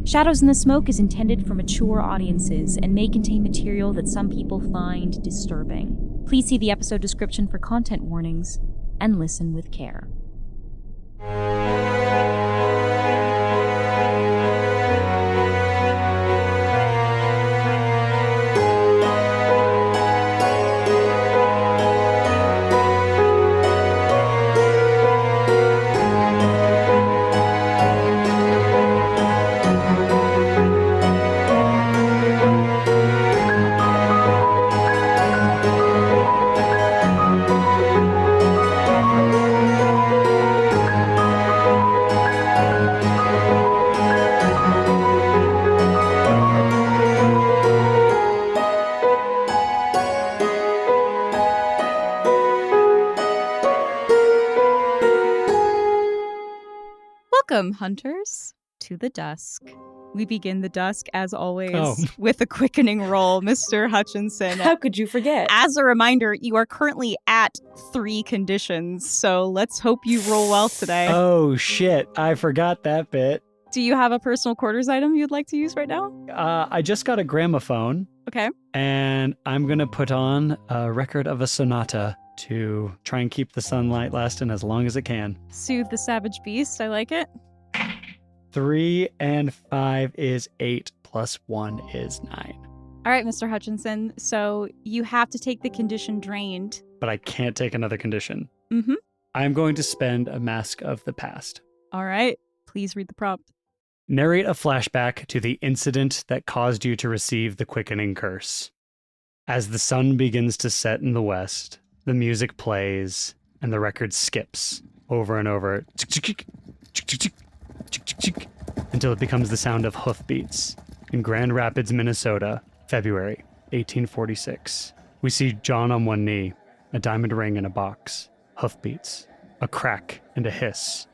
Shadows in the Smoke is intended for mature audiences and may contain material that some people find disturbing. Please see the episode description for content warnings and listen with care. Welcome, hunters, to the dusk. We begin the dusk, as always, with a quickening roll, Mr. Hutchinson. How could you forget? As a reminder, you are currently at 3 conditions, so let's hope you roll well today. Oh, shit. I forgot that bit. Do you have a personal quarters item you'd like to use right now? I just got a gramophone. Okay. And I'm going to put on a record of a sonata to try and keep the sunlight lasting as long as it can. Soothe the savage beast. I like it. 3 and 5 is 8, plus 1 is 9. All right, Mr. Hutchinson. So you have to take the condition drained. But I can't take another condition. Mm-hmm. I'm going to spend a Mask of the Past. All right. Please read the prompt. Narrate a flashback to the incident that caused you to receive the quickening curse. As the sun begins to set in the west, the music plays and the record skips over and over until it becomes the sound of hoofbeats. In Grand Rapids, Minnesota, February 1846. We see John on one knee, a diamond ring in a box, hoofbeats, a crack and a hiss.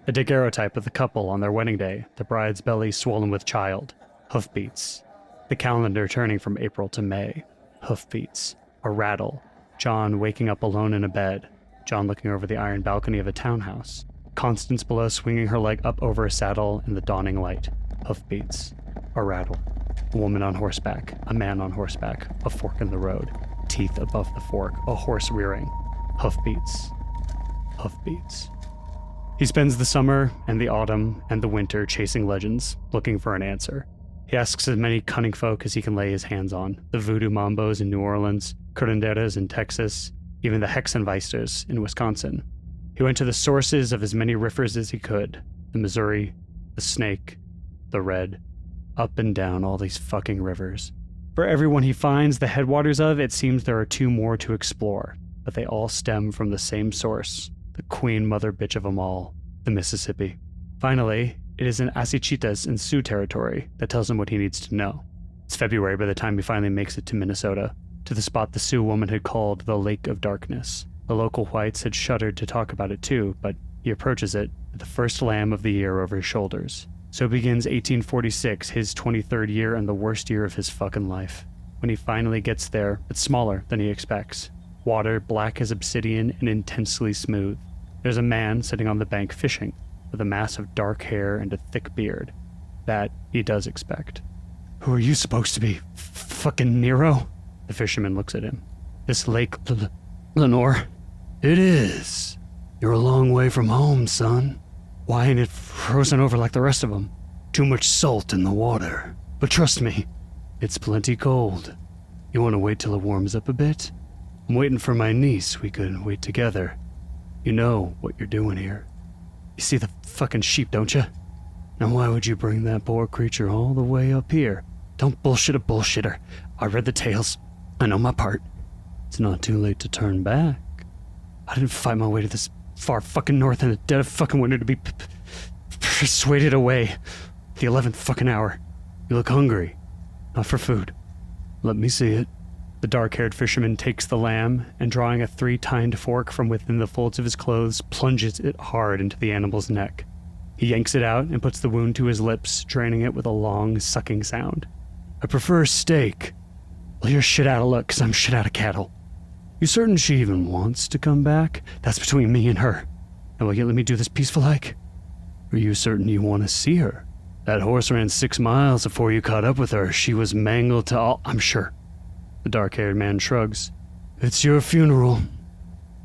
A daguerreotype of the couple on their wedding day, the bride's belly swollen with child, hoofbeats. The calendar turning from April to May, hoofbeats. A rattle, John waking up alone in a bed, John looking over the iron balcony of a townhouse, Constance below swinging her leg up over a saddle in the dawning light, hoofbeats. A rattle, a woman on horseback, a man on horseback, a fork in the road, teeth above the fork, a horse rearing, hoofbeats. Hoofbeats. He spends the summer and the autumn and the winter chasing legends, looking for an answer. He asks as many cunning folk as he can lay his hands on, the voodoo mambos in New Orleans, curanderas in Texas, even the hexenweisters in Wisconsin. He went to the sources of as many rivers as he could, the Missouri, the Snake, the Red, up and down all these fucking rivers. For everyone he finds the headwaters of, it seems there are 2 more to explore, but they all stem from the same source, the queen mother bitch of them all, the Mississippi. Finally, it is an Asichitas in Sioux territory that tells him what he needs to know. It's February by the time he finally makes it to Minnesota, to the spot the Sioux woman had called the Lake of Darkness. The local whites had shuddered to talk about it too, but he approaches it with the first lamb of the year over his shoulders. So begins 1846, his 23rd year and the worst year of his fucking life. When he finally gets there, it's smaller than he expects. Water black as obsidian and intensely smooth. There's a man sitting on the bank fishing, with a mass of dark hair and a thick beard. That he does expect. Who are you supposed to be? Fucking Nero? The fisherman looks at him. This Lake Lenore? It is. You're a long way from home, son. Why ain't it frozen over like the rest of them? Too much salt in the water. But trust me, it's plenty cold. You want to wait till it warms up a bit? I'm waiting for my niece. We could wait together. You know what you're doing here. You see the fucking sheep, don't you? Now why would you bring that poor creature all the way up here? Don't bullshit a bullshitter. I read the tales. I know my part. It's not too late to turn back. I didn't fight my way to this far fucking north in the dead of fucking winter to be persuaded away. The 11th fucking hour. You look hungry. Not for food. Let me see it. The dark-haired fisherman takes the lamb and, drawing a 3-tined fork from within the folds of his clothes, plunges it hard into the animal's neck. He yanks it out and puts the wound to his lips, draining it with a long, sucking sound. I prefer steak. Well, you're shit out of luck, 'cause I'm shit out of cattle. You certain she even wants to come back? That's between me and her. Now will you let me do this peaceful like? Are you certain you want to see her? That horse ran 6 miles before you caught up with her. She was mangled to all, I'm sure. The dark-haired man shrugs. It's your funeral.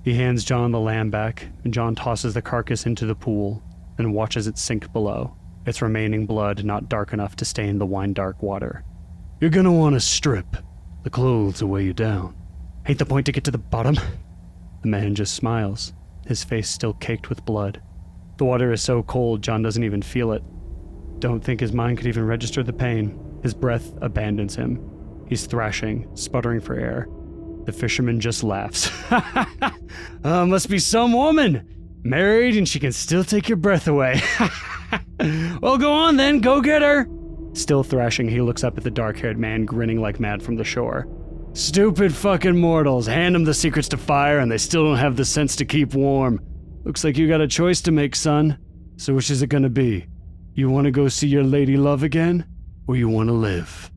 He hands John the lamb back, and John tosses the carcass into the pool, and watches it sink below, its remaining blood not dark enough to stain the wine-dark water. You're gonna want to strip. The clothes will weigh you down. Ain't the point to get to the bottom? The man just smiles, his face still caked with blood. The water is so cold, John doesn't even feel it. Don't think his mind could even register the pain. His breath abandons him. He's thrashing, sputtering for air. The fisherman just laughs. Must be some woman. Married and she can still take your breath away. Well, go on then, go get her. Still thrashing, he looks up at the dark-haired man grinning like mad from the shore. Stupid fucking mortals. Hand them the secrets to fire and they still don't have the sense to keep warm. Looks like you got a choice to make, son. So which is it gonna be? You want to go see your lady love again? Or you want to live?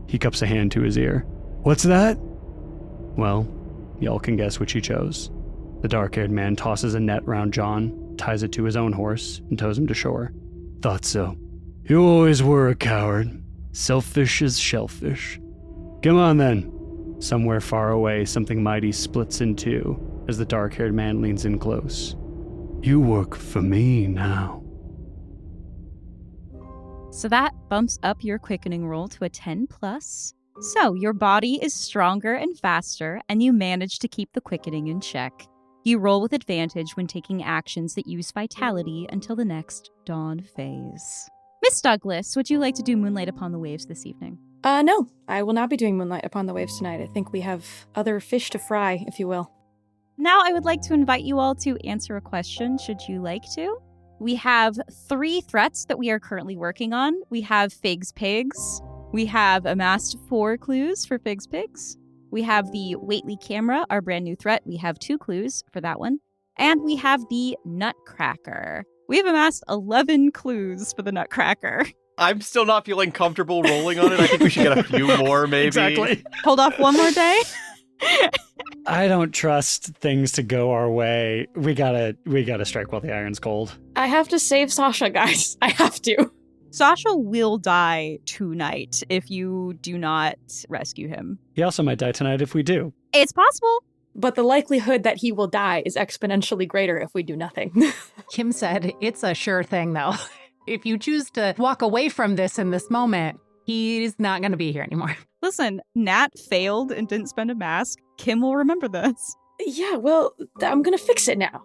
He cups a hand to his ear. What's that? Well, y'all can guess which he chose. The dark-haired man tosses a net round John, ties it to his own horse, and tows him to shore. Thought so. You always were a coward. Selfish as shellfish. Come on then. Somewhere far away, something mighty splits in two as the dark-haired man leans in close. You work for me now. So that bumps up your quickening roll to a 10+. So your body is stronger and faster, and you manage to keep the quickening in check. You roll with advantage when taking actions that use vitality until the next dawn phase. Miss Douglas, would you like to do Moonlight Upon the Waves this evening? No, I will not be doing Moonlight Upon the Waves tonight. I think we have other fish to fry, if you will. Now I would like to invite you all to answer a question, should you like to. We have 3 threats that we are currently working on. We have Figs Pigs. We have amassed 4 clues for Figs Pigs. We have the Waitley camera, our brand new threat. We have 2 clues for that one. And we have the Nutcracker. We have amassed 11 clues for the Nutcracker. I'm still not feeling comfortable rolling on it. I think we should get a few more, maybe. Exactly. Hold off one more day. I don't trust things to go our way. We gotta strike while the iron's cold. I have to save Sasha, guys. I have to. Sasha will die tonight if you do not rescue him. He also might die tonight if we do. It's possible. But the likelihood that he will die is exponentially greater if we do nothing. Kim said it's a sure thing, though. If you choose to walk away from this in this moment, he's not going to be here anymore. Listen, Nat failed and didn't spend a mask. Kim will remember this. Yeah, well, I'm gonna fix it now.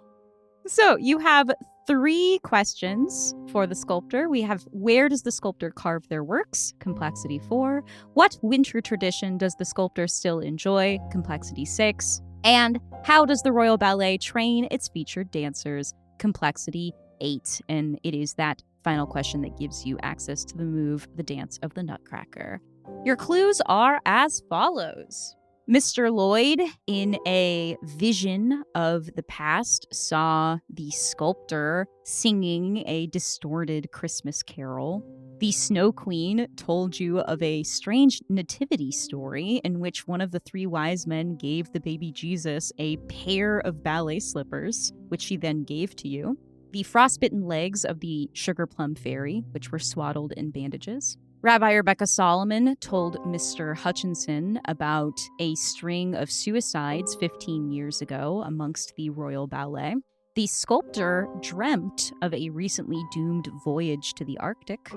So you have 3 questions for the sculptor. We have, where does the sculptor carve their works? Complexity 4. What winter tradition does the sculptor still enjoy? Complexity 6. And how does the Royal Ballet train its featured dancers? Complexity 8. And it is that final question that gives you access to the move, the Dance of the Nutcracker. Your clues are as follows. Mr. Lloyd, in a vision of the past, saw the sculptor singing a distorted Christmas carol. The Snow Queen told you of a strange nativity story in which one of the 3 wise men gave the baby Jesus a pair of ballet slippers, which she then gave to you. The frostbitten legs of the Sugar Plum Fairy, which were swaddled in bandages. Rabbi Rebecca Solomon told Mr. Hutchinson about a string of suicides 15 years ago amongst the Royal Ballet. The sculptor dreamt of a recently doomed voyage to the Arctic.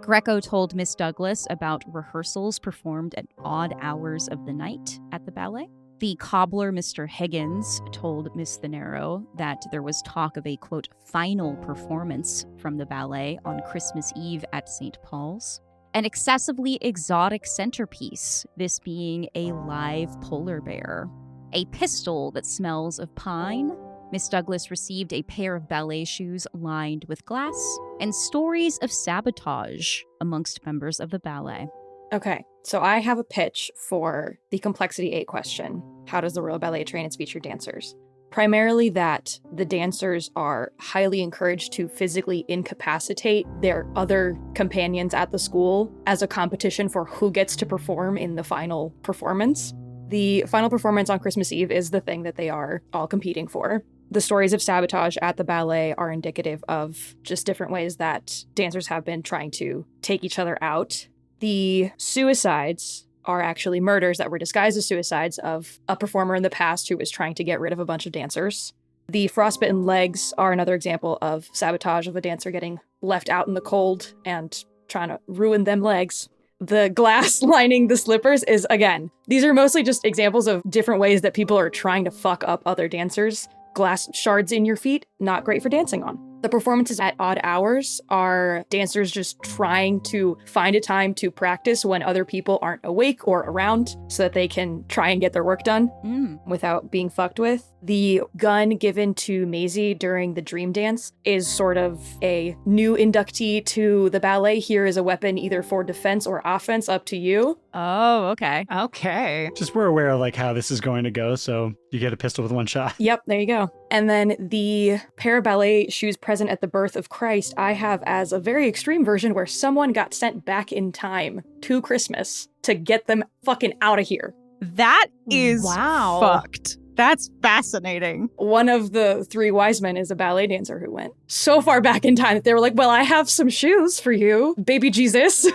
Greco told Miss Douglas about rehearsals performed at odd hours of the night at the ballet. The cobbler, Mr. Higgins, told Miss Thanero that there was talk of a, quote, final performance from the ballet on Christmas Eve at St. Paul's. An excessively exotic centerpiece, this being a live polar bear. A pistol that smells of pine. Miss Douglas received a pair of ballet shoes lined with glass. And stories of sabotage amongst members of the ballet. Okay, so I have a pitch for the Complexity 8 question. How does the Royal Ballet train its featured dancers? Primarily that the dancers are highly encouraged to physically incapacitate their other companions at the school as a competition for who gets to perform in the final performance. The final performance on Christmas Eve is the thing that they are all competing for. The stories of sabotage at the ballet are indicative of just different ways that dancers have been trying to take each other out. The suicides are actually murders that were disguised as suicides of a performer in the past who was trying to get rid of a bunch of dancers. The frostbitten legs are another example of sabotage of a dancer getting left out in the cold and trying to ruin them legs. The glass lining the slippers is, again, these are mostly just examples of different ways that people are trying to fuck up other dancers. Glass shards in your feet, not great for dancing on. The performances at odd hours are dancers just trying to find a time to practice when other people aren't awake or around so that they can try and get their work done without being fucked with. The gun given to Maisie during the dream dance is sort of a new inductee to the ballet. Here is a weapon either for defense or offense, up to you. Oh, okay. Okay. Just we're aware of like how this is going to go, so you get a pistol with one shot. Yep, there you go. And then the paraballet shoes present at the birth of Christ, I have as a very extreme version where someone got sent back in time to Christmas to get them fucking out of here. That is Wow. fucked. That's fascinating. One of the three wise men is a ballet dancer who went so far back in time that they were like, well, I have some shoes for you, baby Jesus.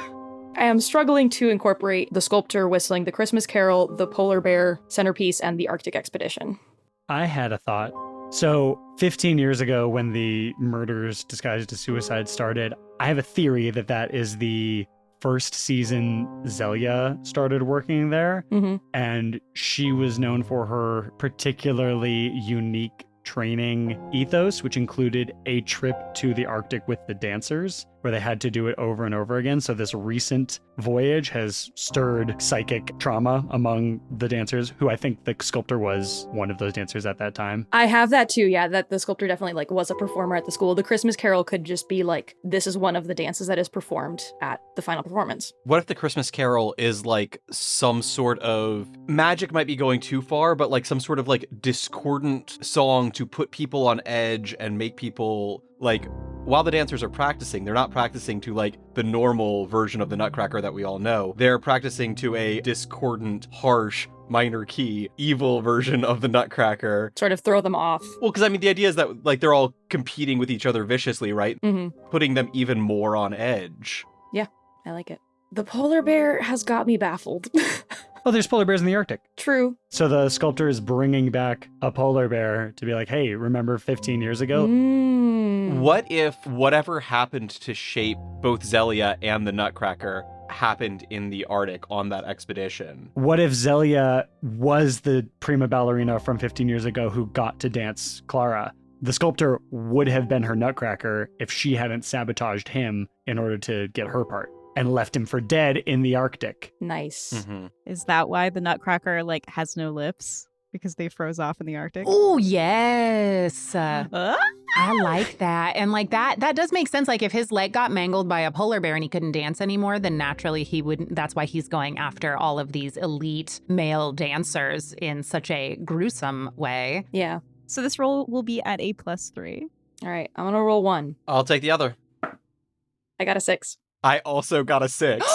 I am struggling to incorporate the sculptor whistling the Christmas Carol, the polar bear centerpiece, and the Arctic expedition. I had a thought. So 15 years ago when the murders disguised as suicide started, I have a theory that that is the first season Zelia started working there. And she was known for her particularly unique training ethos, which included a trip to the Arctic with the dancers, where they had to do it over and over again. So this recent voyage has stirred psychic trauma among the dancers, who I think the sculptor was one of those dancers at that time. I have that too, yeah, that the sculptor definitely like was a performer at the school. The Christmas Carol could just be like, this is one of the dances that is performed at the final performance. What if the Christmas Carol is like some sort of magic, might be going too far, but like some sort of like discordant song to put people on edge and make people like, while the dancers are practicing, they're not practicing to like the normal version of the Nutcracker that we all know. They're practicing to a discordant, harsh, minor key, evil version of the Nutcracker. Sort of throw them off. Well, because I mean, the idea is that like they're all competing with each other viciously, right? Putting them even more on edge. Yeah, I like it. The polar bear has got me baffled. Oh, there's polar bears in the Arctic. True. So the sculptor is bringing back a polar bear to be like, hey, remember 15 years ago? What if whatever happened to shape both Zelia and the Nutcracker happened in the Arctic on that expedition? What if Zelia was the prima ballerina from 15 years ago who got to dance Clara? The sculptor would have been her Nutcracker if she hadn't sabotaged him in order to get her part and left him for dead in the Arctic. Nice. Is that why the Nutcracker like has no lips? Because they froze off in the Arctic? Oh, yes. I like that. And like that does make sense. Like if his leg got mangled by a polar bear and he couldn't dance anymore, then naturally he wouldn't. That's why he's going after all of these elite male dancers in such a gruesome way. Yeah. So this roll will be at A+3. All right, I'm gonna roll 1. I'll take the other. I got a 6. I also got a 6.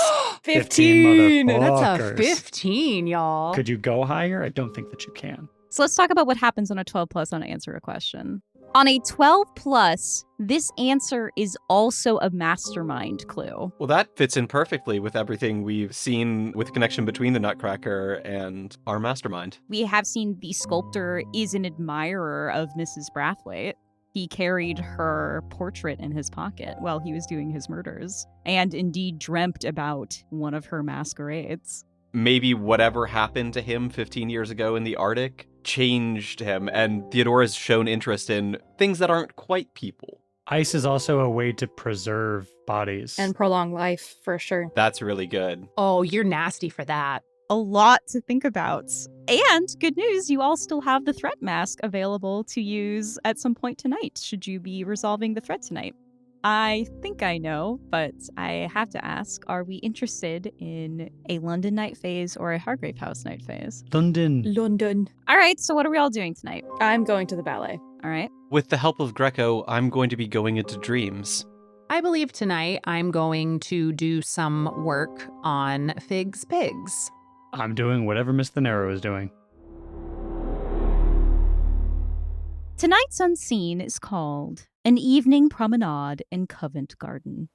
15! That's a Motherfuckers. 15, y'all. Could you go higher? I don't think that you can. So let's talk about what happens on a 12 plus on Answer a Question. On a 12 plus, this answer is also a mastermind clue. Well, that fits in perfectly with everything we've seen with the connection between the Nutcracker and our mastermind. We have seen the sculptor is an admirer of Mrs. Brathwaite. He carried her portrait in his pocket while he was doing his murders, and indeed dreamt about one of her masquerades. Maybe whatever happened to him 15 years ago in the Arctic changed him, and Theodora's shown interest in things that aren't quite people. Ice is also a way to preserve bodies. And prolong life, for sure. That's really good. Oh, you're nasty for that. A lot to think about. And good news, you all still have the threat mask available to use at some point tonight, should you be resolving the threat tonight. I think I know, but I have to ask, are we interested in a London night phase or a Hargrave House night phase? London. All right, so what are we all doing tonight? I'm going to the ballet. All right. With the help of Greco, I'm going to be going into dreams. I believe tonight I'm going to do some work on Fig's Pigs. I'm doing whatever Miss Thanero is doing. Tonight's unseen is called An Evening Promenade in Covent Garden.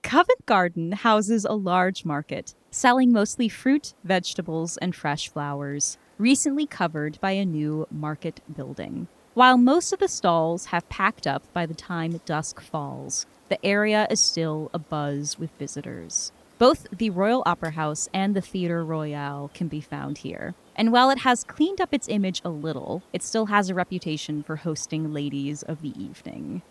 Covent Garden houses a large market, selling mostly fruit, vegetables, and fresh flowers, recently covered by a new market building. While most of the stalls have packed up by the time dusk falls, the area is still abuzz with visitors. Both the Royal Opera House and the Theatre Royal can be found here. And while it has cleaned up its image a little, it still has a reputation for hosting ladies of the evening.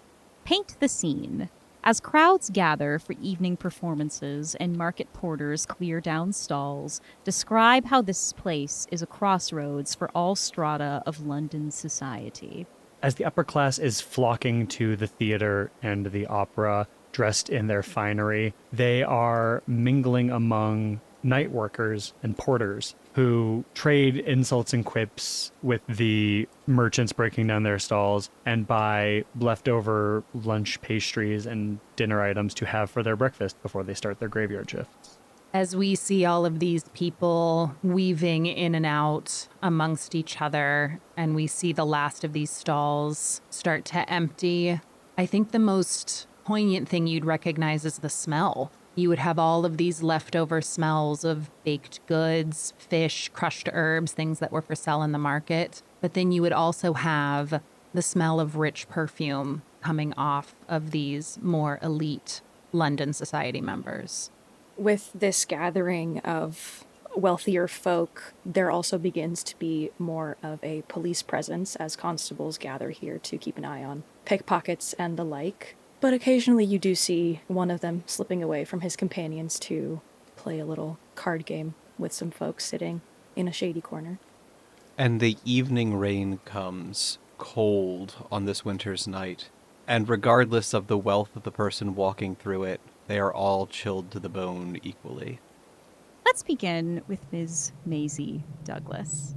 Paint the scene. As crowds gather for evening performances and market porters clear down stalls, describe how this place is a crossroads for all strata of London society. As the upper class is flocking to the theater and the opera, dressed in their finery, they are mingling among night workers and porters who trade insults and quips with the merchants breaking down their stalls and buy leftover lunch pastries and dinner items to have for their breakfast before they start their graveyard shifts. As we see all of these people weaving in and out amongst each other, and we see the last of these stalls start to empty, I think the most poignant thing you'd recognize is the smell. You would have all of these leftover smells of baked goods, fish, crushed herbs, things that were for sale in the market. But then you would also have the smell of rich perfume coming off of these more elite London society members. With this gathering of wealthier folk, there also begins to be more of a police presence as constables gather here to keep an eye on pickpockets and the like. But occasionally you do see one of them slipping away from his companions to play a little card game with some folks sitting in a shady corner. And the evening rain comes, cold on this winter's night. And regardless of the wealth of the person walking through it, they are all chilled to the bone equally. Let's begin with Ms. Maisie Douglas.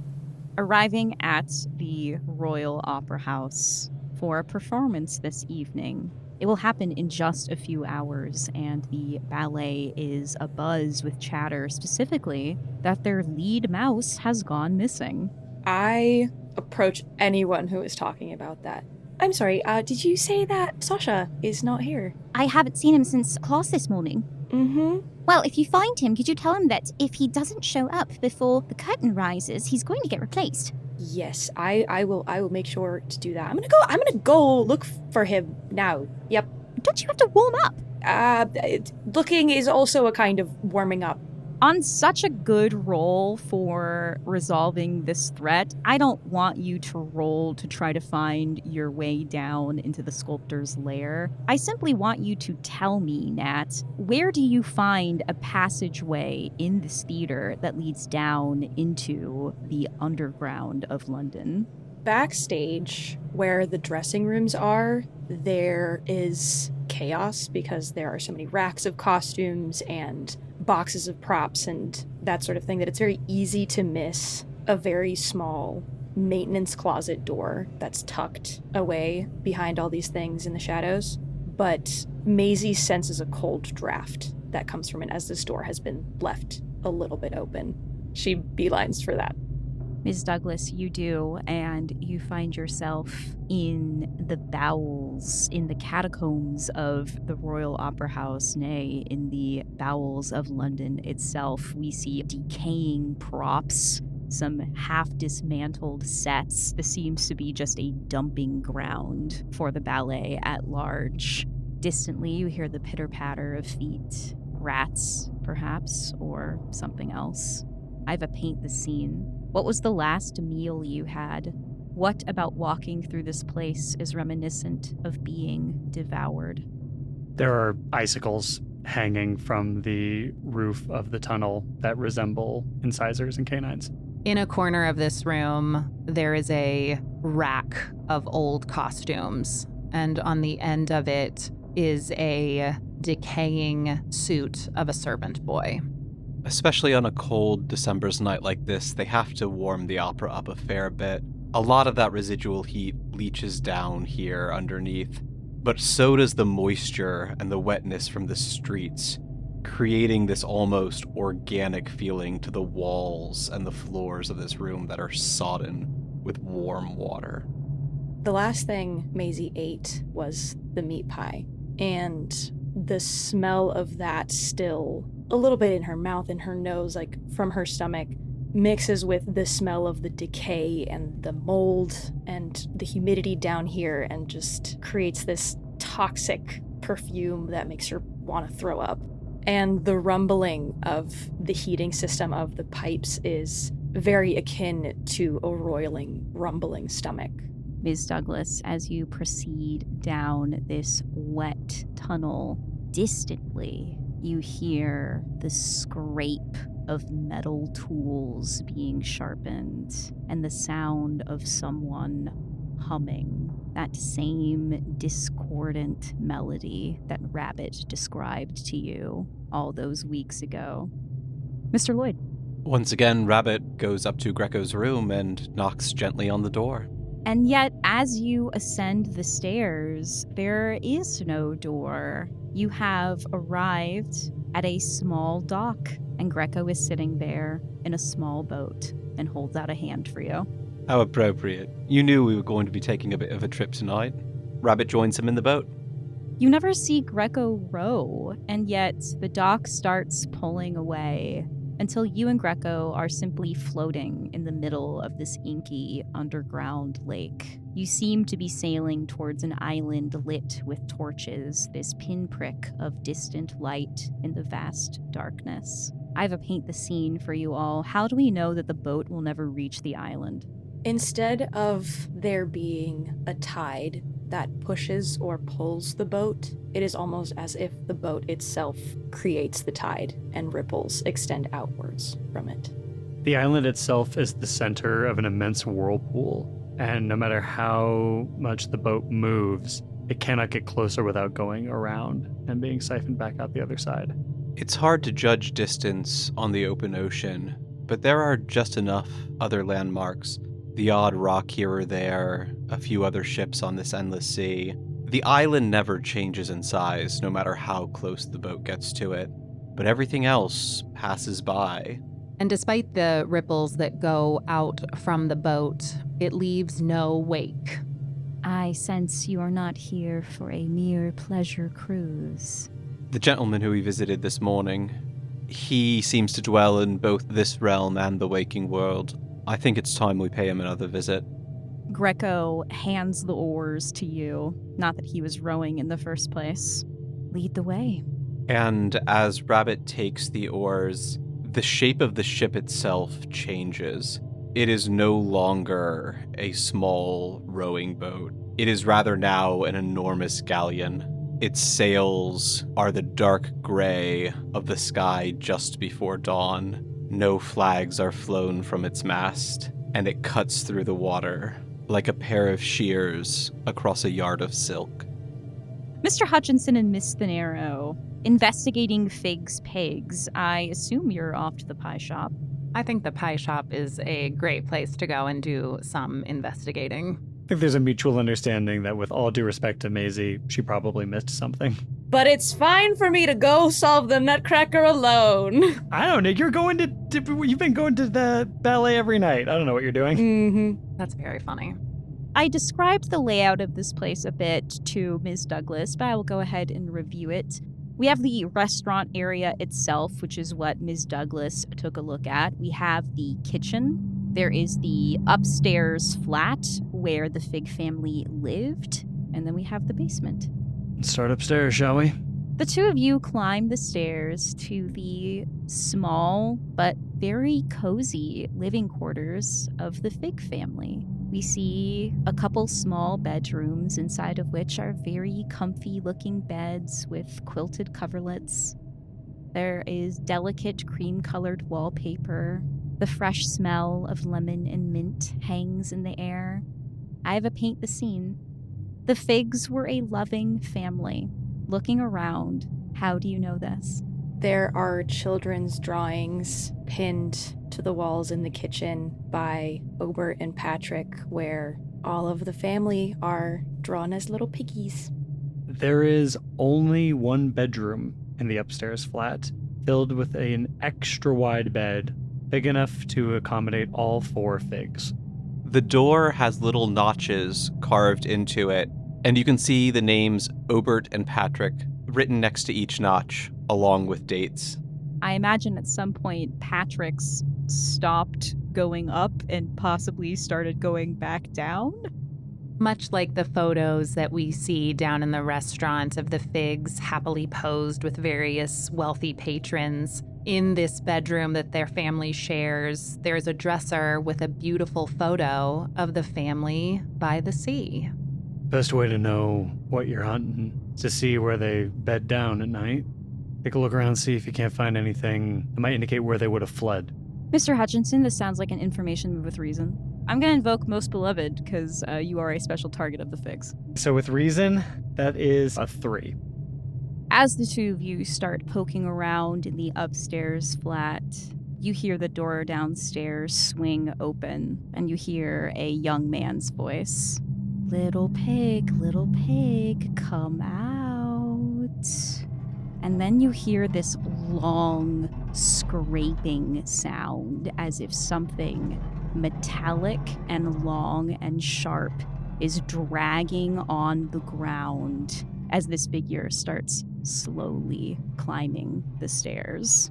Arriving at the Royal Opera House for a performance this evening. It will happen in just a few hours, and the ballet is abuzz with chatter, specifically that their lead mouse has gone missing. I approach anyone who is talking about that. I'm sorry, did you say that Sasha is not here? I haven't seen him since class this morning. Mm-hmm. Well, if you find him, could you tell him that if he doesn't show up before the curtain rises, he's going to get replaced? Yes, I will make sure to do that. I'm gonna go look for him now. Yep. Don't you have to warm up? Looking is also a kind of warming up. On such a good roll for resolving this threat, I don't want you to roll to try to find your way down into the sculptor's lair. I simply want you to tell me, Nat, where do you find a passageway in this theater that leads down into the underground of London? Backstage, where the dressing rooms are, there is chaos because there are so many racks of costumes and boxes of props and that sort of thing that it's very easy to miss a very small maintenance closet door that's tucked away behind all these things in the shadows. But Maisie senses a cold draft that comes from it as this door has been left a little bit open. She beelines for that. Ms. Douglas, you do, and you find yourself in the bowels, in the catacombs of the Royal Opera House, nay, in the bowels of London itself. We see decaying props, some half-dismantled sets. This seems to be just a dumping ground for the ballet at large. Distantly, you hear the pitter-patter of feet. Rats, perhaps, or something else. I have a paint the scene. What was the last meal you had? What about walking through this place is reminiscent of being devoured? There are icicles hanging from the roof of the tunnel that resemble incisors and canines. In a corner of this room, there is a rack of old costumes, and on the end of it is a decaying suit of a servant boy. Especially on a cold December's night like this, they have to warm the opera up a fair bit. A lot of that residual heat leaches down here underneath, but so does the moisture and the wetness from the streets, creating this almost organic feeling to the walls and the floors of this room that are sodden with warm water. The last thing Maisie ate was the meat pie, and the smell of that still a little bit in her mouth and her nose, like from her stomach, mixes with the smell of the decay and the mold and the humidity down here and just creates this toxic perfume that makes her want to throw up. And the rumbling of the heating system of the pipes is very akin to a roiling, rumbling stomach. Ms. Douglas, as you proceed down this wet tunnel, distantly, you hear the scrape of metal tools being sharpened and the sound of someone humming that same discordant melody that Rabbit described to you all those weeks ago. Mr. Lloyd. Once again, Rabbit goes up to Greco's room and knocks gently on the door. And yet, as you ascend the stairs, there is no door. You have arrived at a small dock, and Greco is sitting there in a small boat and holds out a hand for you. How appropriate. You knew we were going to be taking a bit of a trip tonight. Rabbit joins him in the boat. You never see Greco row, and yet the dock starts pulling away until you and Greco are simply floating in the middle of this inky underground lake. You seem to be sailing towards an island lit with torches, this pinprick of distant light in the vast darkness. I have a paint the scene for you all. How do we know that the boat will never reach the island? Instead of there being a tide that pushes or pulls the boat, it is almost as if the boat itself creates the tide and ripples extend outwards from it. The island itself is the center of an immense whirlpool, and no matter how much the boat moves, it cannot get closer without going around and being siphoned back out the other side. It's hard to judge distance on the open ocean, but there are just enough other landmarks. The odd rock here or there, a few other ships on this endless sea. The island never changes in size, no matter how close the boat gets to it, but everything else passes by. And despite the ripples that go out from the boat, it leaves no wake. I sense you are not here for a mere pleasure cruise. The gentleman who we visited this morning, he seems to dwell in both this realm and the waking world. I think it's time we pay him another visit. Greco hands the oars to you. Not that he was rowing in the first place. Lead the way. And as Rabbit takes the oars, the shape of the ship itself changes. It is no longer a small rowing boat. It is rather now an enormous galleon. Its sails are the dark gray of the sky just before dawn. No flags are flown from its mast, and it cuts through the water like a pair of shears across a yard of silk. Mr. Hutchinson and Ms. Thanero, investigating Fig's pigs. I assume you're off to the pie shop. I think the pie shop is a great place to go and do some investigating. I think there's a mutual understanding that with all due respect to Maisie, she probably missed something. But it's fine for me to go solve the Nutcracker alone. I don't know. You've been going to the ballet every night. I don't know what you're doing. Mm-hmm. That's very funny. I described the layout of this place a bit to Ms. Douglas, but I will go ahead and review it. We have the restaurant area itself, which is what Ms. Douglas took a look at. We have the kitchen. There is the upstairs flat where the Fig family lived. And then we have the basement. Let's start upstairs, shall we? The two of you climb the stairs to the small but very cozy living quarters of the Fig family. We see a couple small bedrooms, inside of which are very comfy-looking beds with quilted coverlets. There is delicate cream-colored wallpaper. The fresh smell of lemon and mint hangs in the air. I have a paint the scene. The Figs were a loving family. Looking around, how do you know this? There are children's drawings pinned to the walls in the kitchen by Obert and Patrick, where all of the family are drawn as little piggies. There is only one bedroom in the upstairs flat, filled with an extra wide bed, big enough to accommodate all 4 Figs. The door has little notches carved into it, and you can see the names Obert and Patrick written next to each notch, along with dates. I imagine at some point Patrick's stopped going up and possibly started going back down. Much like the photos that we see down in the restaurant of the Figs happily posed with various wealthy patrons, in this bedroom that their family shares, there's a dresser with a beautiful photo of the family by the sea. Best way to know what you're hunting is to see where they bed down at night. Take a look around, see if you can't find anything that might indicate where they would have fled. Mr. Hutchinson, this sounds like an information move with reason. I'm going to invoke Most Beloved because you are a special target of the Figs. So with reason, that is a 3. As the two of you start poking around in the upstairs flat, you hear the door downstairs swing open, and you hear a young man's voice. Little pig, come out. And then you hear this long scraping sound as if something metallic and long and sharp is dragging on the ground as this figure starts slowly climbing the stairs.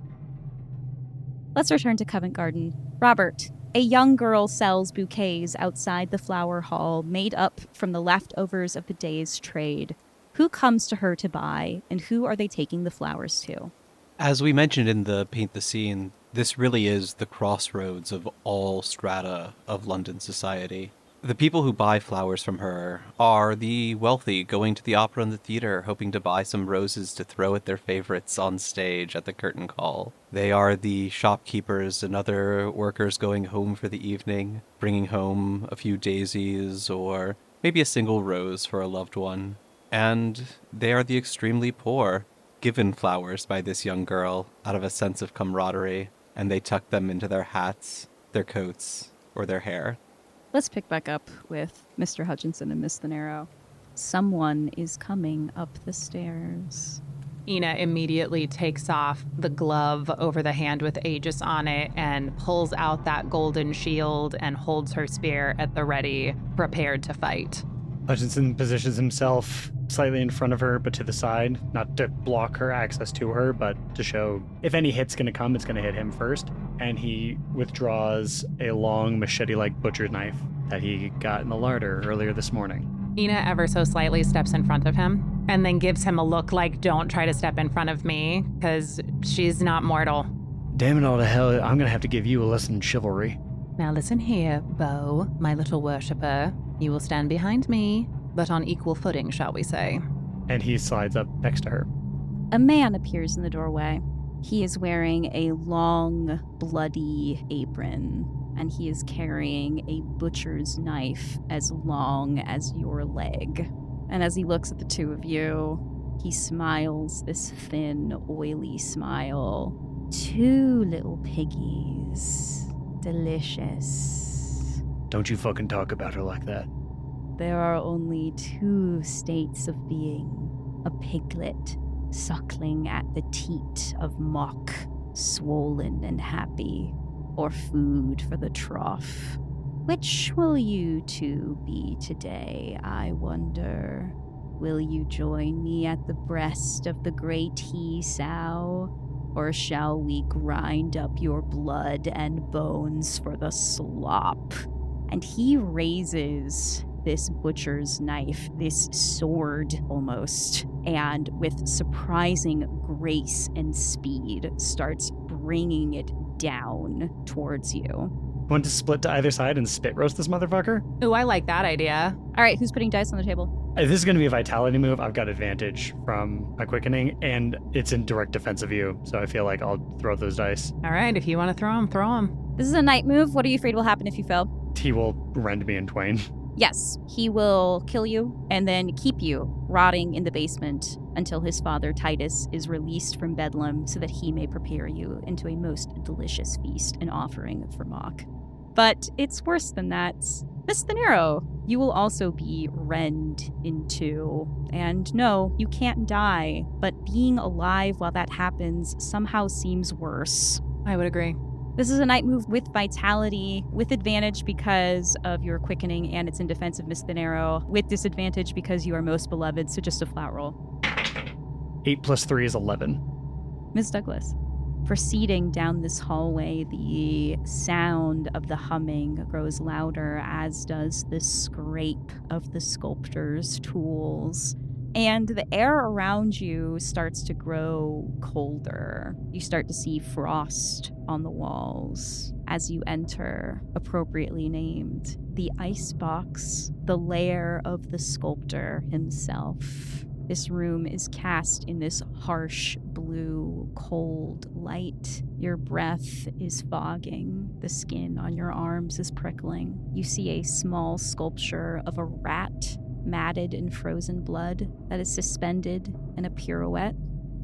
Let's return to Covent Garden. Robert, a young girl sells bouquets outside the flower hall made up from the leftovers of the day's trade. Who comes to her to buy, and who are they taking the flowers to? As we mentioned in the Paint the Scene, this really is the crossroads of all strata of London society. The people who buy flowers from her are the wealthy going to the opera and the theater, hoping to buy some roses to throw at their favorites on stage at the curtain call. They are the shopkeepers and other workers going home for the evening, bringing home a few daisies or maybe a single rose for a loved one. And they are the extremely poor, given flowers by this young girl out of a sense of camaraderie, and they tuck them into their hats, their coats, or their hair. Let's pick back up with Mr. Hutchinson and Miss Thanero. Someone is coming up the stairs. Ina immediately takes off the glove over the hand with Aegis on it and pulls out that golden shield and holds her spear at the ready, prepared to fight. Hutchinson positions himself slightly in front of her, but to the side, not to block her access to her, but to show if any hit's going to come, it's going to hit him first. And he withdraws a long machete-like butcher's knife that he got in the larder earlier this morning. Ina ever so slightly steps in front of him and then gives him a look like, don't try to step in front of me, because she's not mortal. Damn it all to hell, I'm going to have to give you a lesson in chivalry. Now listen here, Beau, my little worshipper. You will stand behind me, but on equal footing, shall we say. And he slides up next to her. A man appears in the doorway. He is wearing a long, bloody apron, and he is carrying a butcher's knife as long as your leg. And as he looks at the two of you, he smiles this thin, oily smile. 2 little piggies. Delicious. Don't you fucking talk about her like that. There are only 2 states of being. A piglet suckling at the teat of Mock, swollen and happy, or food for the trough. Which will you two be today, I wonder? Will you join me at the breast of the great he-sow? Or shall we grind up your blood and bones for the slop? And he raises this butcher's knife, this sword almost, and with surprising grace and speed starts bringing it down towards you. Want to split to either side and spit roast this motherfucker? Ooh, I like that idea. All right, who's putting dice on the table? This is going to be a vitality move. I've got advantage from my quickening, and it's in direct defense of you, so I feel like I'll throw those dice. All right, if you want to throw them, throw them. This is a night move. What are you afraid will happen if you fail? He will rend me in twain. Yes, he will kill you and then keep you rotting in the basement until his father Titus is released from Bedlam so that he may prepare you into a most delicious feast and offering for Mock. But it's worse than that. Miss Thanero, you will also be rend in 2. And no, you can't die, but being alive while that happens somehow seems worse. I would agree. This is a night move with vitality, with advantage because of your quickening, and it's in defense of Miss Thanero, with disadvantage because you are most beloved, so just a flat roll. 8 plus 3 is 11. Miss Douglas. Proceeding down this hallway, the sound of the humming grows louder, as does the scrape of the sculptor's tools. And the air around you starts to grow colder. You start to see frost on the walls as you enter, appropriately named, the icebox, the lair of the sculptor himself. This room is cast in this harsh blue, cold light. Your breath is fogging. The skin on your arms is prickling. You see a small sculpture of a rat matted in frozen blood that is suspended in a pirouette.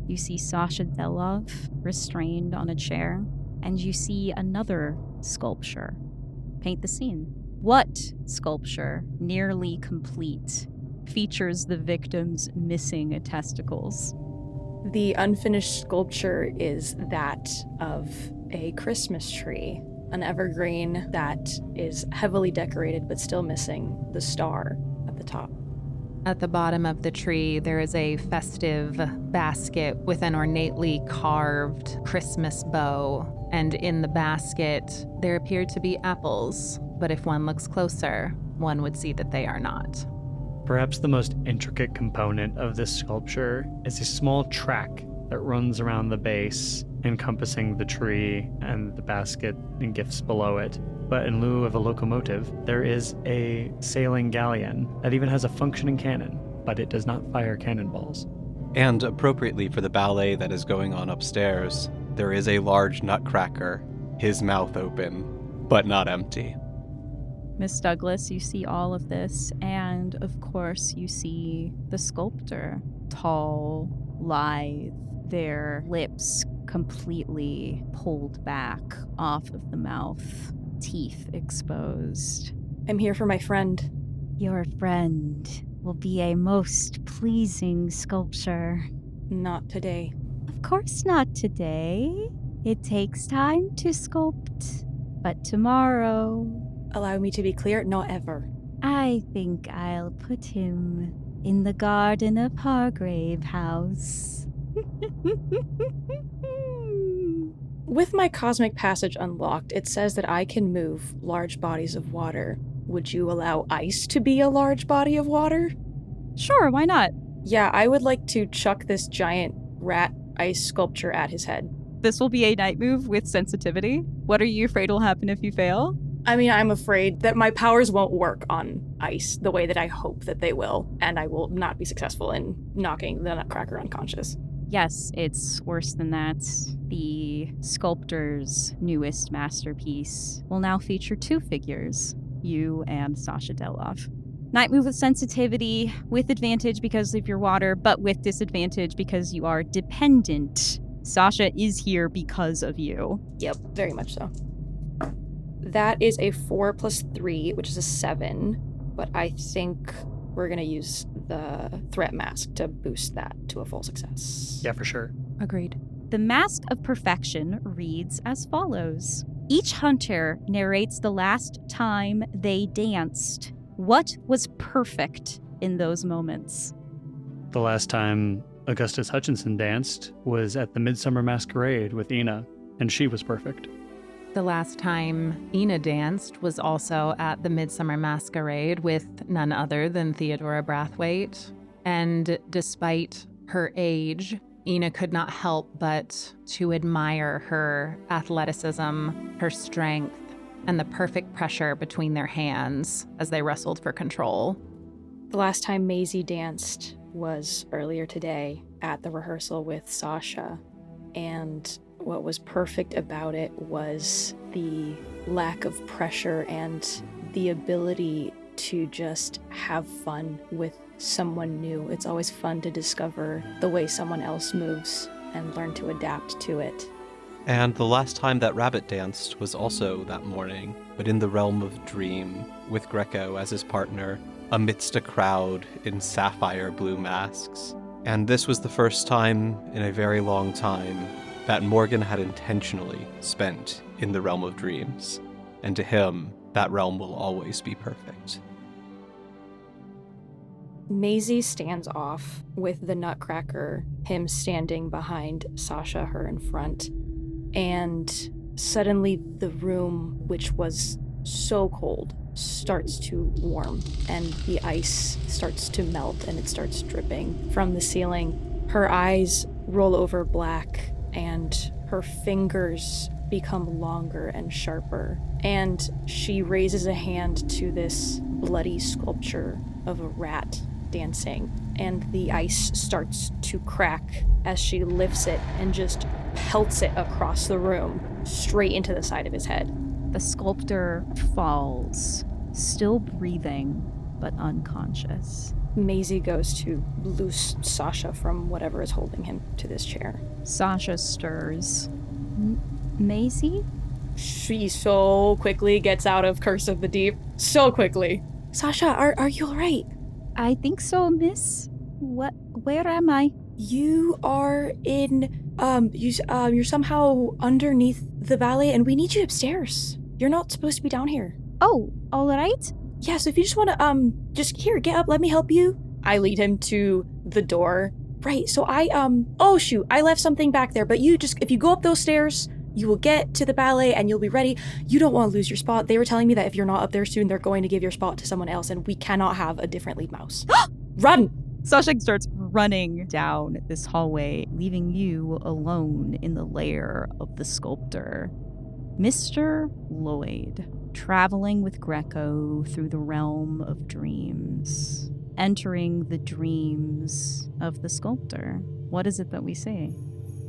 You see Sasha Delov restrained on a chair, and you see another sculpture. Paint the scene. What sculpture, nearly complete, features the victim's missing testicles? The unfinished sculpture is that of a Christmas tree, an evergreen that is heavily decorated but still missing the star at the top. At the bottom of the tree, there is a festive basket with an ornately carved Christmas bow. And in the basket, there appear to be apples, but if one looks closer, one would see that they are not. Perhaps the most intricate component of this sculpture is a small track that runs around the base, encompassing the tree and the basket and gifts below it. But in lieu of a locomotive, there is a sailing galleon that even has a functioning cannon, but it does not fire cannonballs. And appropriately for the ballet that is going on upstairs, there is a large nutcracker, his mouth open, but not empty. Miss Douglas, you see all of this, and of course you see the sculptor, tall, lithe, their lips completely pulled back off of the mouth, teeth exposed. I'm here for my friend. Your friend will be a most pleasing sculpture. Not today. Of course not today. It takes time to sculpt. But tomorrow... Allow me to be clear, not ever. I think I'll put him in the garden of Hargrave House. With my cosmic passage unlocked, it says that I can move large bodies of water. Would you allow ice to be a large body of water? Sure, why not? Yeah, I would like to chuck this giant rat ice sculpture at his head. This will be a night move with sensitivity. What are you afraid will happen if you fail? I mean, I'm afraid that my powers won't work on ice the way that I hope that they will, and I will not be successful in knocking the Nutcracker unconscious. Yes, it's worse than that. The sculptor's newest masterpiece will now feature two figures, you and Sasha Delov. Night move with sensitivity, with advantage because of your water, but with disadvantage because you are dependent. Sasha is here because of you. Yep, very much so. That is a 4 plus 3, which is a 7, but I think we're going to use the threat mask to boost that to a full success. Yeah, for sure. Agreed. The Mask of Perfection reads as follows. Each hunter narrates the last time they danced. What was perfect in those moments? The last time Augustus Hutchinson danced was at the Midsummer Masquerade with Ina, and she was perfect. The last time Ina danced was also at the Midsummer Masquerade with none other than Theodora Brathwaite. And despite her age, Ina could not help but to admire her athleticism, her strength, and the perfect pressure between their hands as they wrestled for control. The last time Maisie danced was earlier today at the rehearsal with Sasha, and what was perfect about it was the lack of pressure and the ability to just have fun with someone new. It's always fun to discover the way someone else moves and learn to adapt to it. And the last time that Rabbit danced was also that morning, but in the realm of dream, with Greco as his partner, amidst a crowd in sapphire blue masks. And this was the first time in a very long time that Morgan had intentionally spent in the realm of dreams, and to him, that realm will always be perfect. Maisie stands off with the Nutcracker, him standing behind Sasha, her in front, and suddenly the room, which was so cold, starts to warm, and the ice starts to melt and it starts dripping from the ceiling. Her eyes roll over black and her fingers become longer and sharper, and she raises a hand to this bloody sculpture of a rat dancing, and the ice starts to crack as she lifts it and just pelts it across the room straight into the side of his head. The sculptor falls, still breathing, but unconscious. Maisie goes to loose Sasha from whatever is holding him to this chair. Sasha stirs. Maisie? She so quickly gets out of Curse of the Deep. So quickly. Sasha, are you alright? I think so, miss. Where am I? You are in, you're somehow underneath the ballet, and we need you upstairs. You're not supposed to be down here. Oh, all right. Yeah, so if you just want to, just here, get up, let me help you. I lead him to the door. Right, so oh shoot, I left something back there, but if you go up those stairs, you will get to the ballet and you'll be ready. You don't want to lose your spot. They were telling me that if you're not up there soon, they're going to give your spot to someone else, and we cannot have a different lead mouse. Run! Sasha starts running down this hallway, leaving you alone in the lair of the sculptor. Mr. Lloyd, traveling with Greco through the realm of dreams, entering the dreams of the sculptor. What is it that we see?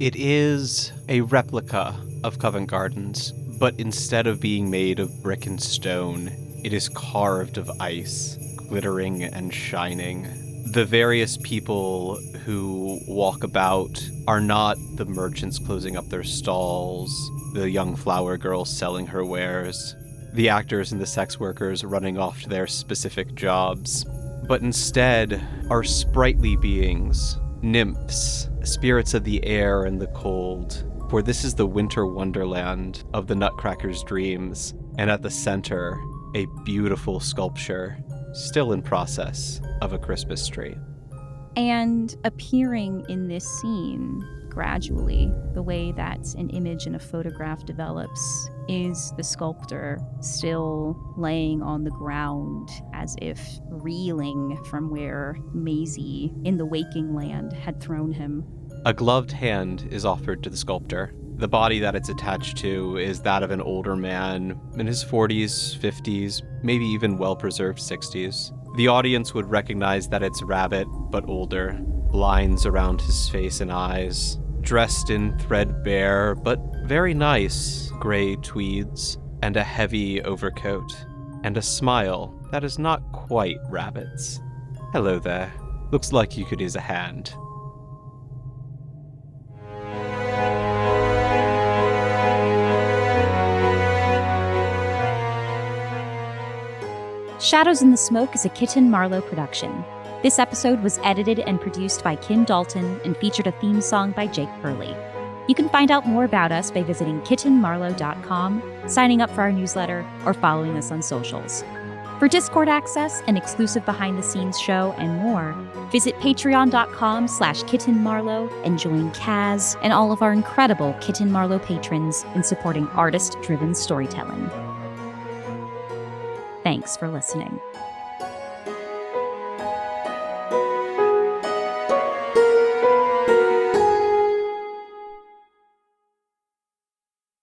It is a replica of Covent Gardens, but instead of being made of brick and stone, it is carved of ice, glittering and shining. The various people who walk about are not the merchants closing up their stalls, the young flower girl selling her wares, the actors and the sex workers running off to their specific jobs, but instead are sprightly beings, nymphs, spirits of the air and the cold, for this is the winter wonderland of the Nutcracker's dreams, and at the center, a beautiful sculpture, still in process, of a Christmas tree. And appearing in this scene, gradually, the way that an image in a photograph develops, is the sculptor still laying on the ground as if reeling from where Maisie in the waking land had thrown him. A gloved hand is offered to the sculptor. The body that it's attached to is that of an older man in his 40s, 50s, maybe even well-preserved 60s. The audience would recognize that it's Rabbit, but older, lines around his face and eyes, dressed in threadbare, but very nice, gray tweeds, and a heavy overcoat, and a smile that is not quite Rabbit's. Hello there. Looks like you could use a hand. Shadows in the Smoke is a Kitten Marlowe production. This episode was edited and produced by Kim Dalton and featured a theme song by Jake Pierle. You can find out more about us by visiting kittenmarlowe.com, signing up for our newsletter, or following us on socials. For Discord access, an exclusive behind-the-scenes show, and more, visit patreon.com/kittenmarlowe and join Kaz and all of our incredible Kitten Marlowe patrons in supporting artist-driven storytelling. Thanks for listening.